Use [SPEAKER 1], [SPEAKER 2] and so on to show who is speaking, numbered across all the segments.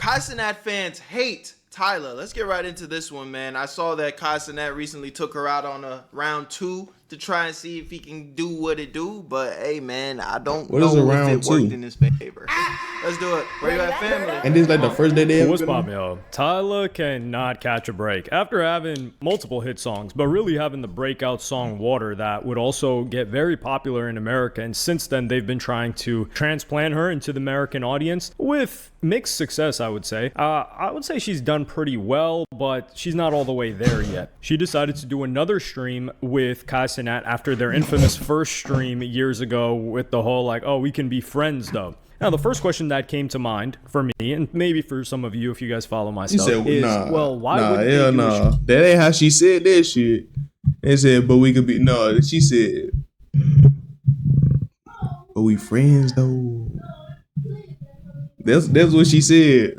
[SPEAKER 1] Kai Cenat fans hate Tyla. Let's get right into this one, man. I saw that Kai Cenat recently took her out on a round 2 to try and see if he can do what it do. But hey, man, I don't know if it worked in his favor. Let's do it. Where you at, family?
[SPEAKER 2] And this is like the first day they ever
[SPEAKER 3] What's poppin', yo? Tyla cannot catch a break. After having multiple hit songs, but really having the breakout song Water that would also get very popular in America. And since then, they've been trying to transplant her into the American audience with mixed success, I would say. I would say she's done pretty well, but she's not all the way there yet. She decided to do another stream with Kai Cenat after their infamous first stream years ago with the whole like, oh, we can be friends though. Now, the first question that came to mind for me, and maybe for some of you if you guys follow my stuff, is, well, why wouldn't they do a
[SPEAKER 2] That ain't how she said that shit. They said, but we could be, no, she said, but we friends though. That's what she said.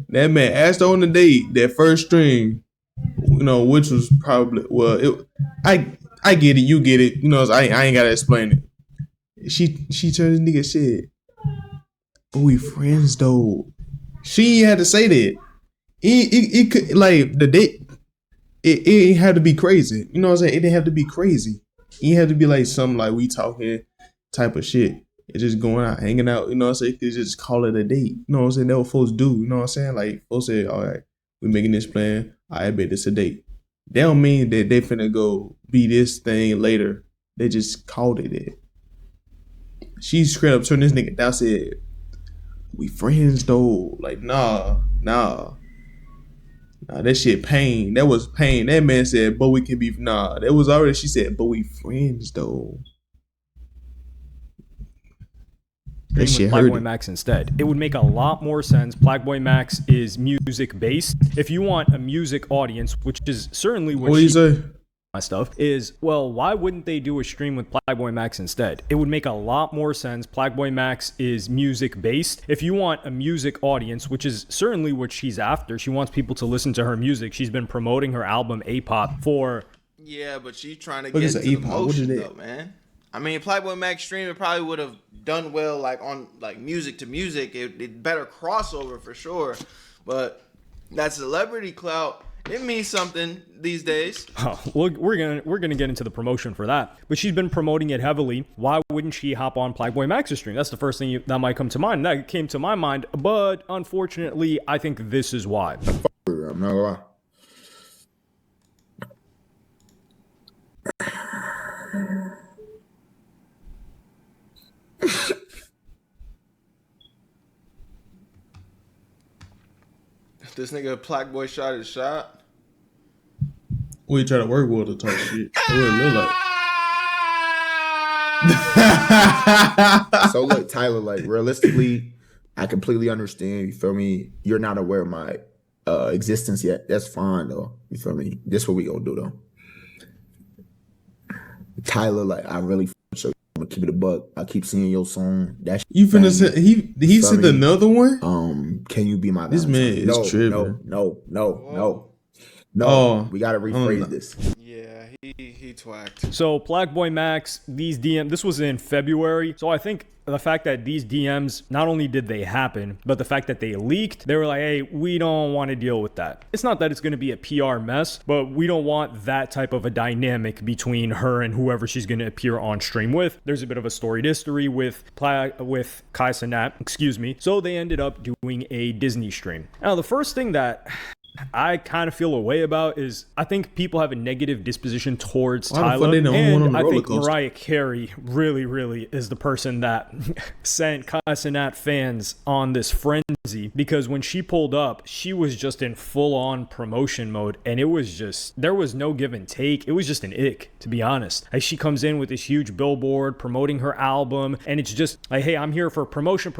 [SPEAKER 2] That man asked her on the date, that first string, which was probably, I get it, you get it, I ain't gotta explain it. She turned this nigga shit. But we friends though. She had to say that. It could like the date. It had to be crazy. You know what I'm saying? It didn't have to be crazy. It had to be like something like we talking type of shit. It's just going out, hanging out. You know what I'm saying? You could just call it a date. You know what I'm saying? That's what folks do. You know what I'm saying? Like folks say, all right, we making this plan. I bet it's a date. That don't mean that they finna go be this thing later. They just called it that. She straight up turned this nigga down, said, we friends though. Like, nah. That shit pain. That was pain. That man said, but we can be, nah. That was already, she said, but we friends though.
[SPEAKER 3] That shit hurt. Plaque Boy Max instead. It would make a lot more sense. Plaque Boy Max is music based. If you want a music audience, which is certainly what you say. My stuff is, well, why wouldn't they do a stream with Plaque Boy Max instead? It would make a lot more sense. Plaque Boy Max is music based. If you want a music audience, which is certainly what she's after, she wants people to listen to her music. She's been promoting her album A-Pop for...
[SPEAKER 1] Yeah, but she's trying to get into the motion though, man. I mean, Plaque Boy Max stream, it probably would have done well like on like music to music. It better crossover for sure. But that celebrity clout, it means something these days.
[SPEAKER 3] Oh, well, we're gonna get into the promotion for that. But she's been promoting it heavily. Why wouldn't she hop on Plaque Boy Max's stream? That's the first thing that might come to mind. That came to my mind, but unfortunately, I think this is why.
[SPEAKER 4] I'm not gonna lie.
[SPEAKER 1] This nigga Plaque Boy shot his shot.
[SPEAKER 2] We try to work with her type shit. What it look
[SPEAKER 4] like? So look, Tyla, like realistically, I completely understand. You feel me? You're not aware of my existence yet. That's fine though. You feel me? This what we gonna do though. Tyla, like I really show you. I'm gonna keep it a buck. I keep seeing your song. That
[SPEAKER 2] you finna say he said another one?
[SPEAKER 4] Can you be my
[SPEAKER 2] this
[SPEAKER 4] Valentine?
[SPEAKER 2] man is tripping.
[SPEAKER 4] No. Oh, we gotta rephrase this.
[SPEAKER 1] Yeah, he twacked.
[SPEAKER 3] So Plaque Boy Max, these DM, this was in February. So I think the fact that these DMs, not only did they happen, but the fact that they leaked, they were like, hey, we don't want to deal with that. It's not that it's going to be a PR mess, but we don't want that type of a dynamic between her and whoever she's going to appear on stream with. There's a bit of a storied history with Kai Cenat, So they ended up doing a Disney stream. Now, the first thing that I kind of feel a way about is I think people have a negative disposition towards Tyla, and I think Mariah Carey really is the person that sent Kai Cenat fans on this frenzy, because when she pulled up, she was just in full-on promotion mode, and it was just, there was no give and take. It was just an ick, to be honest. As she comes in with this huge billboard promoting her album, and it's just like, hey, I'm here for promotion.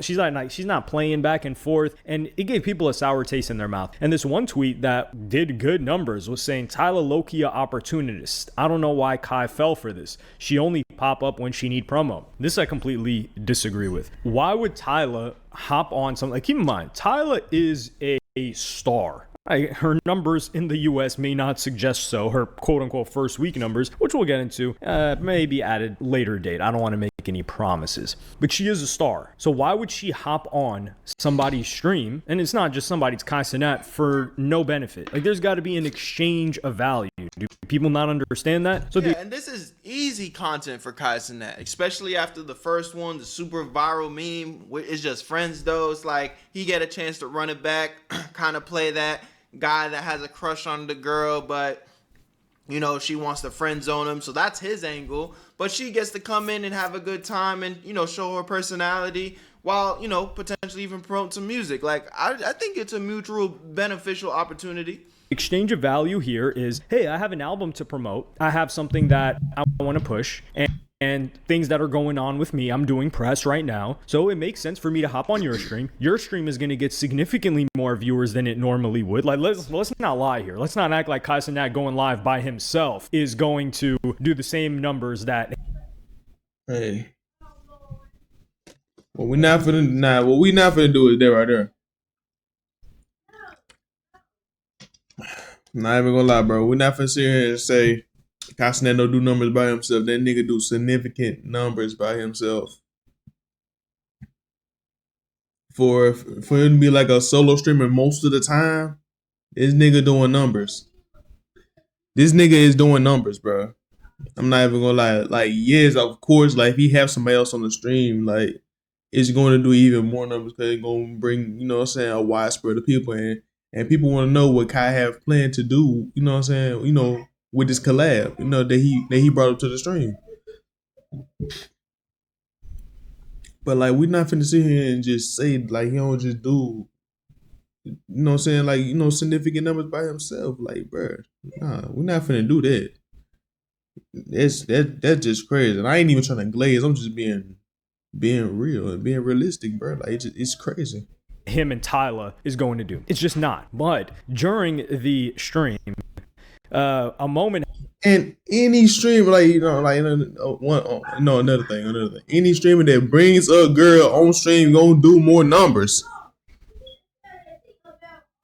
[SPEAKER 3] She's not playing back and forth, and it gave people a sour taste in their mouth. And this one tweet that did good numbers was saying, Tyla low-key a opportunist. I don't know why Kai fell for this. She only pop up when she need promo. This I completely disagree with. Why would Tyla hop on something? Like, keep in mind, Tyla is a star. Her numbers in the US may not suggest so. Her quote-unquote first week numbers, which we'll get into, may be added later date. I don't want to make any promises. But she is a star. So why would she hop on somebody's stream, and it's not just somebody's Kai Cenat, for no benefit? Like, there's got to be an exchange of value. Do people not understand that?
[SPEAKER 1] So and this is easy content for Kai Cenat, especially after the first one, the super viral meme. It's just friends, though. It's like he get a chance to run it back, kind of play that guy that has a crush on the girl, but you know, she wants to friend zone him, so that's his angle. But she gets to come in and have a good time and, you know, show her personality while, you know, potentially even promote some music. Like, I think it's a mutual beneficial opportunity.
[SPEAKER 3] Exchange of value here is, hey, I have an album to promote. I have something that I want to push, and things that are going on with me. I'm doing press right now, so it makes sense for me to hop on your stream. Your stream is going to get significantly more viewers than it normally would. Like, let's not lie here. Let's not act like Kai Cenat going live by himself is going to do the same numbers that.
[SPEAKER 2] Hey, what we not finna do is that right there. I'm not even gonna lie, bro. We're not finna sit here and say Kai Cenat don't do numbers by himself. That nigga do significant numbers by himself. For him to be like a solo streamer most of the time, this nigga doing numbers. This nigga is doing numbers, bro. I'm not even gonna lie. Like, yes, of course, like if he have somebody else on the stream, like it's going to do even more numbers because it's gonna bring, you know what I'm saying, a wide spread of people in. And people want to know what Kai have planned to do, you know what I'm saying, you know, with this collab, you know, that he brought up to the stream. But like, we're not finna sit here and just say like he don't just do, you know what I'm saying, like, you know, significant numbers by himself. Like, bro, nah, we're not finna do that. That's just crazy. And I ain't even trying to glaze. I'm just being real and being realistic, bro. Like, it's crazy.
[SPEAKER 3] Him and Tyla is going to do. It's just not. But during the stream, a moment.
[SPEAKER 2] And any streamer, like, you know, like another thing. Any streamer that brings a girl on stream gonna do more numbers.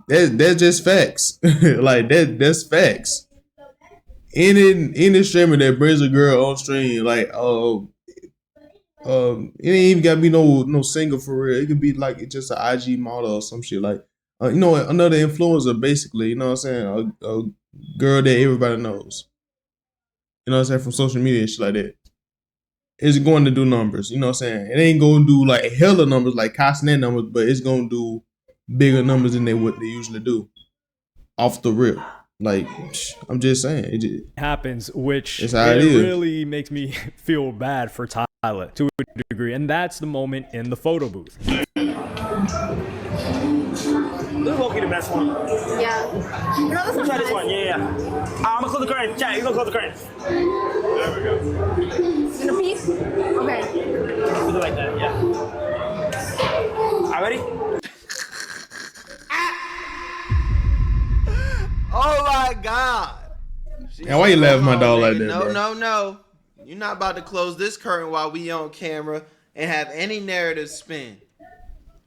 [SPEAKER 2] That's just facts. Like that's facts. Any streamer that brings a girl on stream, like it ain't even gotta be no single for real. It could be like just an IG model or some shit. Like you know, another influencer basically. You know what I'm saying? A girl that everybody knows. You know what I'm saying? From social media and shit like that. It's going to do numbers. You know what I'm saying? It ain't going to do like hella numbers like Kai Cenat numbers, but it's going to do bigger numbers than what they usually do. Off the rip. Like, I'm just saying. It
[SPEAKER 3] happens, which
[SPEAKER 2] it
[SPEAKER 3] really makes me feel bad for Tyla to a degree. And that's the moment in the photo booth.
[SPEAKER 5] This is low-key the best one.
[SPEAKER 6] Yeah. No, this one's
[SPEAKER 5] try this one. Yeah. I'm gonna close the curtain. Chat, you gonna close the curtain. There we go.
[SPEAKER 6] In a piece? Okay.
[SPEAKER 5] Do it like that. Yeah. All ready?
[SPEAKER 1] Oh my God.
[SPEAKER 2] And why you laughing my dog like that, bro?
[SPEAKER 1] No. You're not about to close this curtain while we on camera and have any narrative spin.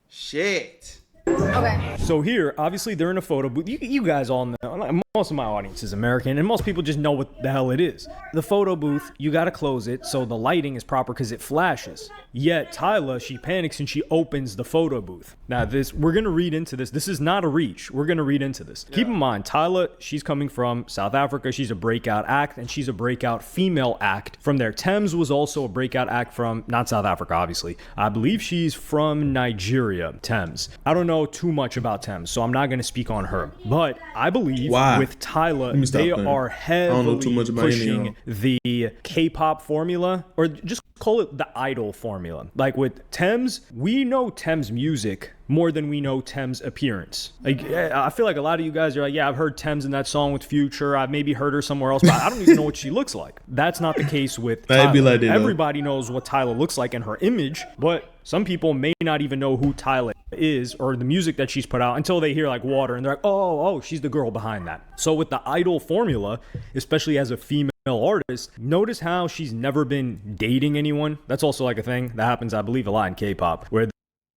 [SPEAKER 1] Shit.
[SPEAKER 6] Okay.
[SPEAKER 3] So here, obviously, they're in a photo booth. You guys all know. Like, most of my audience is American, and most people just know what the hell it is. The photo booth, you got to close it so the lighting is proper because it flashes. Yet Tyla, she panics and she opens the photo booth. Now, we're going to read into this. This is not a reach. We're going to read into this. Yeah. Keep in mind, Tyla, she's coming from South Africa. She's a breakout act, and she's a breakout female act from there. Thames was also a breakout act from, not South Africa, obviously. I believe she's from Nigeria, Thames. I don't know too much about Thames, so I'm not going to speak on her. But I believe with Tyla, they are heavily pushing the K-pop formula, or just call it the idol formula. Like with Thames, we know Thames music more than we know Thames appearance. Like, I feel like a lot of you guys are like, yeah, I've heard Thames in that song with Future. I've maybe heard her somewhere else, but I don't even know what she looks like. That's not the case with Tyla.
[SPEAKER 2] Like that,
[SPEAKER 3] everybody knows what Tyla looks like in her image, but some people may not even know who Tyla is or the music that she's put out until they hear like Water and they're like, oh, she's the girl behind that. So with the idol formula, especially as a female artist, notice how she's never been dating anyone. That's also like a thing that happens, I believe, a lot in K-pop, where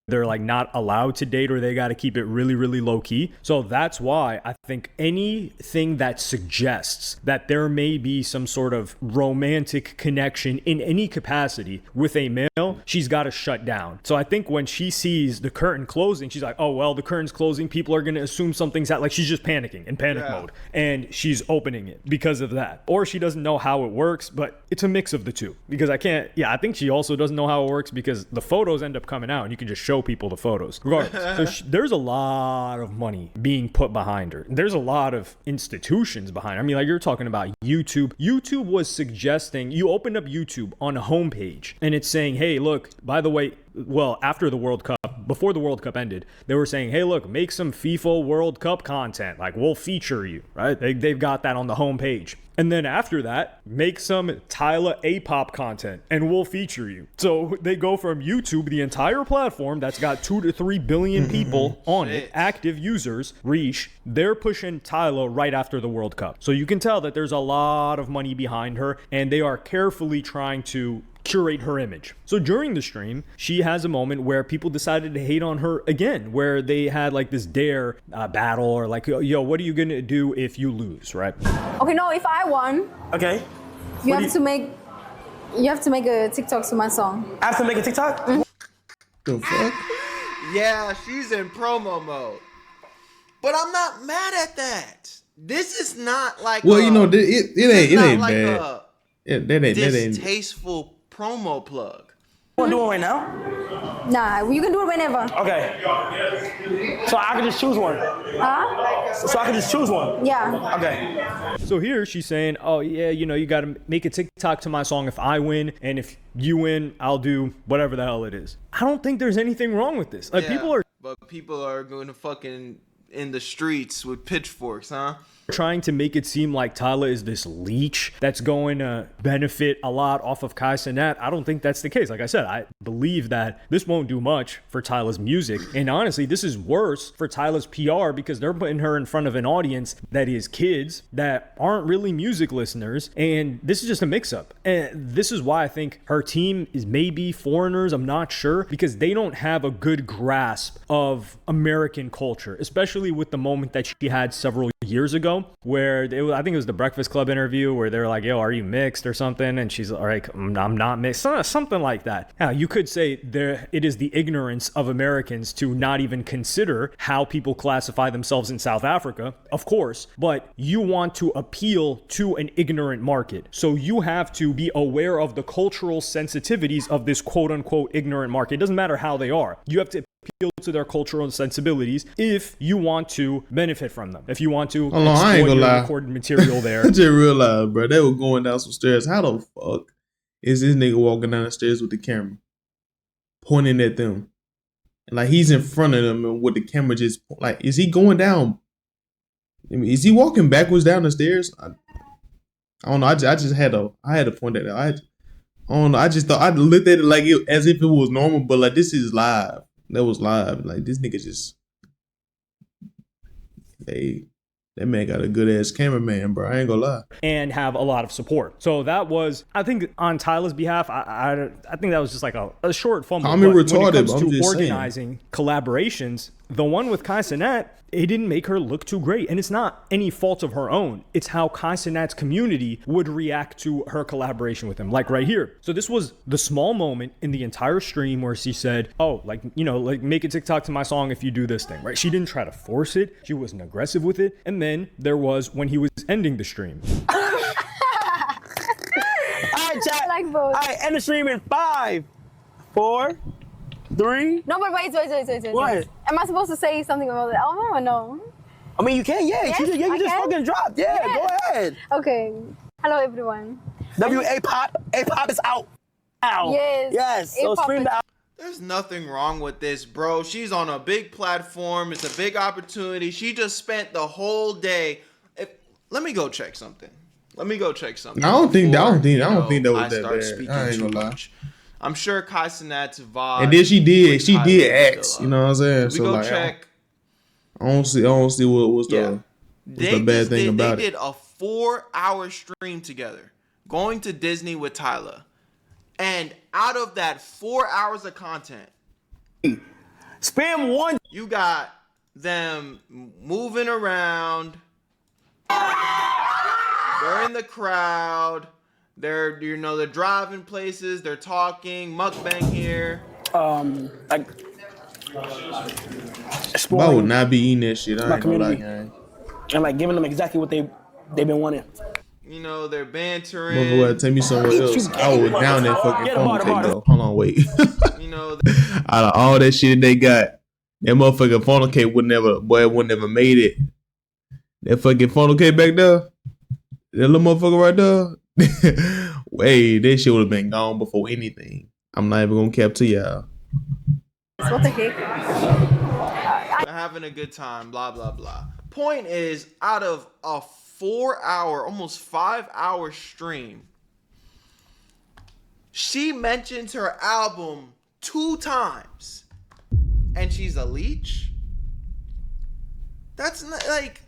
[SPEAKER 3] they're like not allowed to date or they got to keep it really, really low key. So that's why I think anything that suggests that there may be some sort of romantic connection in any capacity with a male, she's got to shut down. So I think when she sees the curtain closing, she's like, oh, well, the curtain's closing. People are going to assume something's out. Like she's just panicking in panic mode and she's opening it because of that. Or she doesn't know how it works, but it's a mix of the two because I think she also doesn't know how it works because the photos end up coming out and you can just show people the photos regardless. So there's a lot of money being put behind her. There's a lot of institutions behind her. I mean, like you're talking about YouTube was suggesting, you opened up YouTube on a homepage and it's saying, hey, look, by the way, well, after the World Cup, before the World Cup ended, they were saying, hey, look, make some FIFA World Cup content. Like, we'll feature you, right? They've got that on the homepage. And then after that, make some Tyla A-pop content and we'll feature you. So they go from YouTube, the entire platform that's got 2 to 3 billion people on it, active users, reach, they're pushing Tyla right after the World Cup. So you can tell that there's a lot of money behind her and they are carefully trying to curate her image. So during the stream, she has a moment where people decided to hate on her again, where they had like this dare battle or like, yo, what are you gonna do if you lose, right?
[SPEAKER 6] Okay, no, if I won,
[SPEAKER 5] Okay.
[SPEAKER 6] you have to make a TikTok to my song.
[SPEAKER 5] I have to make a TikTok?
[SPEAKER 2] The fuck?
[SPEAKER 1] Yeah, she's in promo mode. But I'm not mad at that. This is not like
[SPEAKER 2] well, you know, it ain't
[SPEAKER 1] like
[SPEAKER 2] bad. That ain't
[SPEAKER 1] distasteful promo plug.
[SPEAKER 5] You want to do it right now?
[SPEAKER 6] Nah, you can do it whenever.
[SPEAKER 5] Okay. So I can just choose one.
[SPEAKER 6] Huh?
[SPEAKER 5] So I can just choose one.
[SPEAKER 6] Yeah.
[SPEAKER 5] Okay.
[SPEAKER 3] So here she's saying, oh yeah, you know, you got to make a TikTok to my song if I win, and if you win, I'll do whatever the hell it is. I don't think there's anything wrong with this. Like
[SPEAKER 1] people are going to fucking in the streets with pitchforks, huh?
[SPEAKER 3] Trying to make it seem like Tyla is this leech that's going to benefit a lot off of Kai Cenat. I don't think that's the case. Like I said, I believe that this won't do much for Tyla's music. And honestly, this is worse for Tyla's PR because they're putting her in front of an audience that is kids that aren't really music listeners. And this is just a mix-up. And this is why I think her team is maybe foreigners. I'm not sure because they don't have a good grasp of American culture, especially with the moment that she had several years ago where I think it was the Breakfast Club interview where they were like, yo, are you mixed or something? And she's like, I'm not mixed, something like that. Now you could say it is the ignorance of Americans to not even consider how people classify themselves in South Africa, of course, but you want to appeal to an ignorant market. So you have to be aware of the cultural sensitivities of this quote unquote ignorant market. It doesn't matter how they are. You have to appeal to their cultural sensibilities if you want to benefit from them. If you want to
[SPEAKER 2] I ain't gonna lie.
[SPEAKER 3] Recorded material there.
[SPEAKER 2] I just realized, bro, they were going down some stairs. How the fuck is this nigga walking down the stairs with the camera pointing at them? And like he's in front of them and with the camera just like, is he going down? I mean, is he walking backwards down the stairs? I don't know. I had to point that out. I don't know. I just thought I looked at it like as if it was normal, but like this is live. That was live. Like this nigga just, that man got a good ass cameraman, bro. I ain't gonna lie.
[SPEAKER 3] And have a lot of support. So that was, I think, on Tyla's behalf. I think that was just like a short fumble.
[SPEAKER 2] I'm retarded.
[SPEAKER 3] When it comes to organizing collaborations, the one with Kai Cenat, it didn't make her look too great. And it's not any fault of her own. It's how Kai Cenat's community would react to her collaboration with him. Like right here. So this was the small moment in the entire stream where she said, oh, like, you know, like make a TikTok to my song if you do this thing, right? She didn't try to force it. She wasn't aggressive with it. And then there was when he was ending the stream.
[SPEAKER 5] All right, chat.
[SPEAKER 6] I like both.
[SPEAKER 5] All right, end the stream in 5, 4, 3.
[SPEAKER 6] No, but wait.
[SPEAKER 5] What?
[SPEAKER 6] Am I supposed to say something about the album or no?
[SPEAKER 5] I mean, you can, yeah.
[SPEAKER 6] Yes,
[SPEAKER 5] you just
[SPEAKER 6] can?
[SPEAKER 5] fucking dropped. Yeah,
[SPEAKER 6] Yes.
[SPEAKER 5] Go ahead.
[SPEAKER 6] Okay. Hello, everyone.
[SPEAKER 5] A-Pop is out. Ow.
[SPEAKER 6] Yes.
[SPEAKER 5] So
[SPEAKER 6] A-Pop
[SPEAKER 5] stream
[SPEAKER 6] is-
[SPEAKER 5] the album.
[SPEAKER 1] There's nothing wrong with this, bro. She's on a big platform. It's a big opportunity. She just spent the whole day. Let me go check something.
[SPEAKER 2] I don't think that was that bad.
[SPEAKER 1] Speaking
[SPEAKER 2] I ain't
[SPEAKER 1] too
[SPEAKER 2] gonna lie.
[SPEAKER 1] much. I'm sure Kai Cenat's vibe.
[SPEAKER 2] And then she did
[SPEAKER 1] Tyla
[SPEAKER 2] ask. You know what I'm saying?
[SPEAKER 1] We
[SPEAKER 2] So
[SPEAKER 1] go
[SPEAKER 2] like,
[SPEAKER 1] check.
[SPEAKER 2] I don't see what's the bad thing about it.
[SPEAKER 1] They did a 4-hour stream together, going to Disney with Tyla, and out of that 4 hours of content,
[SPEAKER 5] Spam one.
[SPEAKER 1] You got them moving around. They're in the crowd. They're driving places. They're talking. Mukbang here.
[SPEAKER 5] Like.
[SPEAKER 2] I would not be eating that shit. I ain't gonna lie, gang.
[SPEAKER 5] And like giving them exactly what they've been wanting.
[SPEAKER 1] You know, they're bantering.
[SPEAKER 2] Motherfucker, take me somewhere else. I would down that fucking phone cake though. Hold on, wait.
[SPEAKER 1] You know,
[SPEAKER 2] out of all that shit they got, that motherfucking funnel cake would never made it. That fucking funnel cake back there, that little motherfucker right there. Wait, that shit would have been gone before anything. I'm not even gonna cap to y'all.
[SPEAKER 6] What the heck?
[SPEAKER 1] They're having a good time, blah, blah, blah. Point is, out of a 4-hour, almost 5-hour stream, she mentions her album 2 times. And she's a leech? That's not, like,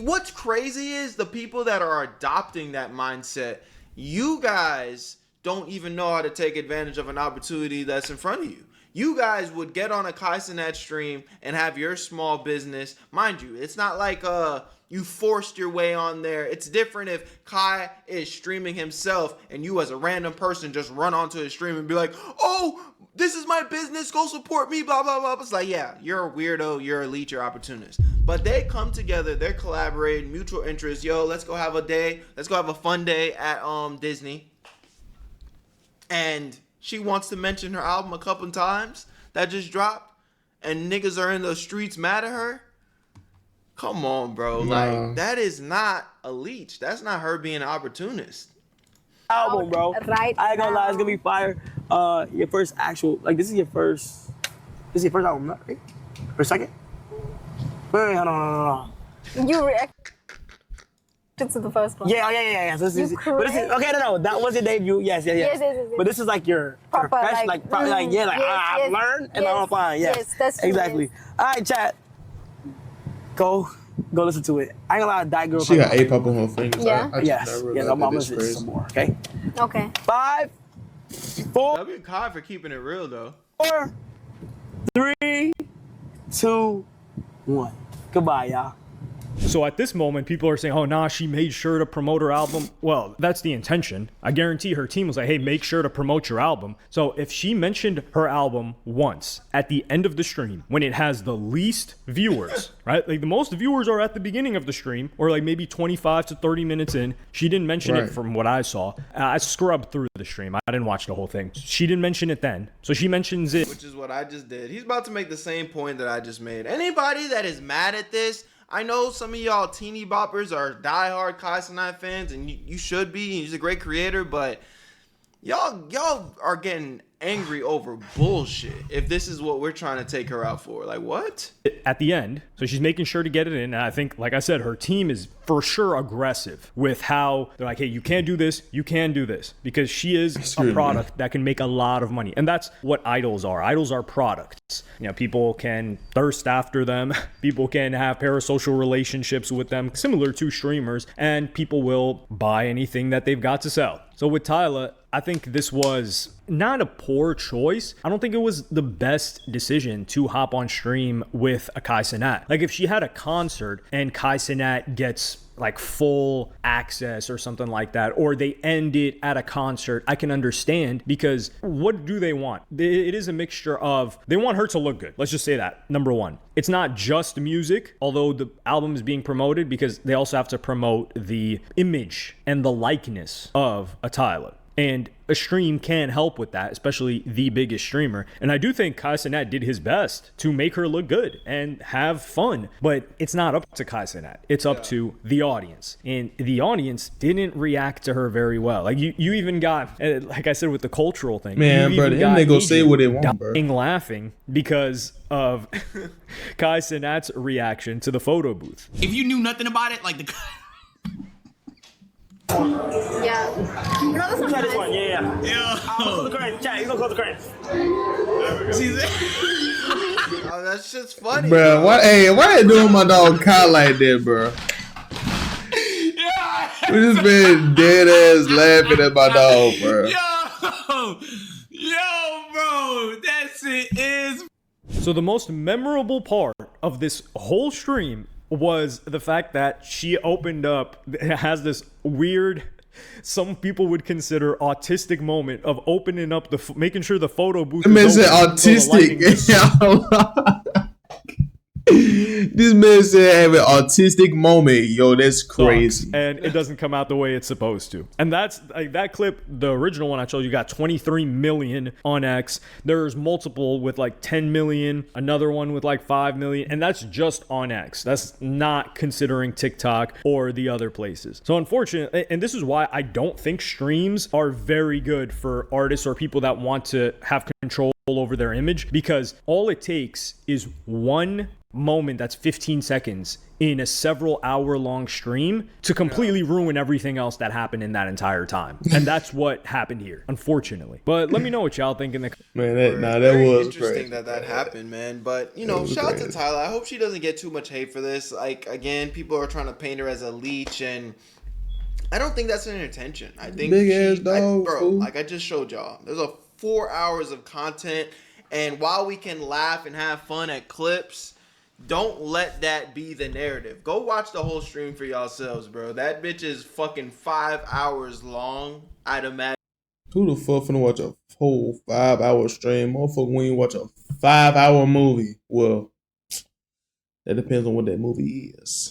[SPEAKER 1] what's crazy is the people that are adopting that mindset, you guys don't even know how to take advantage of an opportunity that's in front of you. You guys would get on a Kai Cenat stream and have your small business. Mind you, it's not like you forced your way on there. It's different if Kai is streaming himself and you as a random person just run onto his stream and be like, oh, this is my business, go support me, blah, blah, blah. It's like, yeah, you're a weirdo, you're a leech, you're opportunist. But they come together, they're collaborating, mutual interest. Yo, let's go have a day. Let's go have a fun day at Disney. And she wants to mention her album a couple times that just dropped, and niggas are in the streets mad at her. Come on, bro.
[SPEAKER 2] Nah.
[SPEAKER 1] Like, that is not a leech. That's not her being an opportunist.
[SPEAKER 5] Album, bro.
[SPEAKER 6] Right.
[SPEAKER 5] I ain't gonna lie, it's gonna be fire. Your first actual, like, this is your first album, right? Or second? Wait, hold on.
[SPEAKER 6] You reacted to the first one.
[SPEAKER 5] Yeah. So this is,
[SPEAKER 6] You
[SPEAKER 5] but this is, okay, no, that was your debut. Yes.
[SPEAKER 6] Yes.
[SPEAKER 5] But this is like your
[SPEAKER 6] Proper,
[SPEAKER 5] I've
[SPEAKER 6] yes,
[SPEAKER 5] learned and
[SPEAKER 6] yes,
[SPEAKER 5] I'm fine. Yes,
[SPEAKER 6] yes, that's true,
[SPEAKER 5] exactly.
[SPEAKER 6] yes.
[SPEAKER 5] All right, chat. Go listen to it. I ain't gonna lie, that girl.
[SPEAKER 2] She got A-pop on her fingers.
[SPEAKER 6] Yeah.
[SPEAKER 5] Yes. I'm gonna listen to some more. Okay.
[SPEAKER 6] Okay.
[SPEAKER 5] 5, 4,
[SPEAKER 1] W Kai for keeping it real, though.
[SPEAKER 5] 3, 2, 1. Goodbye, y'all.
[SPEAKER 3] So at this moment, people are saying, oh, nah, she made sure to promote her album. Well, that's the intention. I guarantee her team was like, hey, make sure to promote your album. So if she mentioned her album once at the end of the stream, when it has the least viewers, right? Like the most viewers are at the beginning of the stream, or like maybe 25 to 30 minutes in. She didn't mention it from what I saw. I scrubbed through the stream. I didn't watch the whole thing. She didn't mention it then. So she mentions it.
[SPEAKER 1] Which is what I just did. He's about to make the same point that I just made. Anybody that is mad at this, I know some of y'all teeny boppers are diehard Kai Cenat fans, and you should be. He's a great creator, but y'all are getting angry over bullshit if this is what we're trying to take her out for. Like, what?
[SPEAKER 3] At the end, so she's making sure to get it in. And I think, like I said, her team is for sure aggressive with how they're like, hey, you can't do this, you can do this, because she is a product that can make a lot of money. And that's what idols are. Idols are products. You know, people can thirst after them. People can have parasocial relationships with them, similar to streamers, and people will buy anything that they've got to sell. So with Tyla, I think this was not a poor choice. I don't think it was the best decision to hop on stream with a Kai Cenat. Like if she had a concert and Kai Cenat gets like full access or something like that, or they end it at a concert, I can understand, because what do they want? It is a mixture of, they want her to look good. Let's just say that, number one. It's not just music, although the album is being promoted, because they also have to promote the image and the likeness of a Tyla. And a stream can help with that, especially the biggest streamer. And I do think Kai Cenat did his best to make her look good and have fun. But it's not up to Kai Cenat. It's up to the audience. And the audience didn't react to her very well. Like you even got, like I said, with the cultural thing.
[SPEAKER 2] Man, bro, them they go say what they want, bro.
[SPEAKER 3] Laughing because of Kai Cenat's reaction to the photo booth.
[SPEAKER 7] If you knew nothing about it, like the...
[SPEAKER 6] Yeah. No, that's not
[SPEAKER 5] Try this
[SPEAKER 6] nice.
[SPEAKER 5] one. Yeah. I'm gonna close the curtain. Chat, you gonna close the curtain.
[SPEAKER 1] Oh, that shit's funny.
[SPEAKER 2] Bro, why you doing my dog Kai like that, bro? We just been dead ass laughing at my dog, bro.
[SPEAKER 7] Yo, bro, that shit is
[SPEAKER 3] So the most memorable part of this whole stream was the fact that she opened up, has this weird, some people would consider autistic moment of opening up making sure the photo booth is open.
[SPEAKER 2] Autistic. This man said have an autistic moment. Yo, that's crazy.
[SPEAKER 3] And it doesn't come out the way it's supposed to. And that's like that clip, the original one I showed you got 23 million on X. There's multiple with like 10 million, another one with like 5 million. And that's just on X. That's not considering TikTok or the other places. So unfortunately, and this is why I don't think streams are very good for artists or people that want to have control over their image, because all it takes is one moment that's 15 seconds in a several hour long stream to completely ruin everything else that happened in that entire time. And that's what happened here, unfortunately. But let me know what y'all think in the
[SPEAKER 2] man. That was
[SPEAKER 1] interesting that happened, man. But you know, shout out to Tyla. I hope she doesn't get too much hate for this. Like, again, people are trying to paint her as a leech, and I don't think that's her intention. I think
[SPEAKER 2] big ass dog,
[SPEAKER 1] bro. Like I just showed y'all, there's 4 hours of content, and while we can laugh and have fun at clips, don't let that be the narrative. Go watch the whole stream for yourselves, bro. That bitch is fucking 5 hours long, I'd imagine.
[SPEAKER 2] Who the fuck finna watch a whole 5 hour stream? Motherfucker, when you watch a 5 hour movie, well, that depends on what that movie is.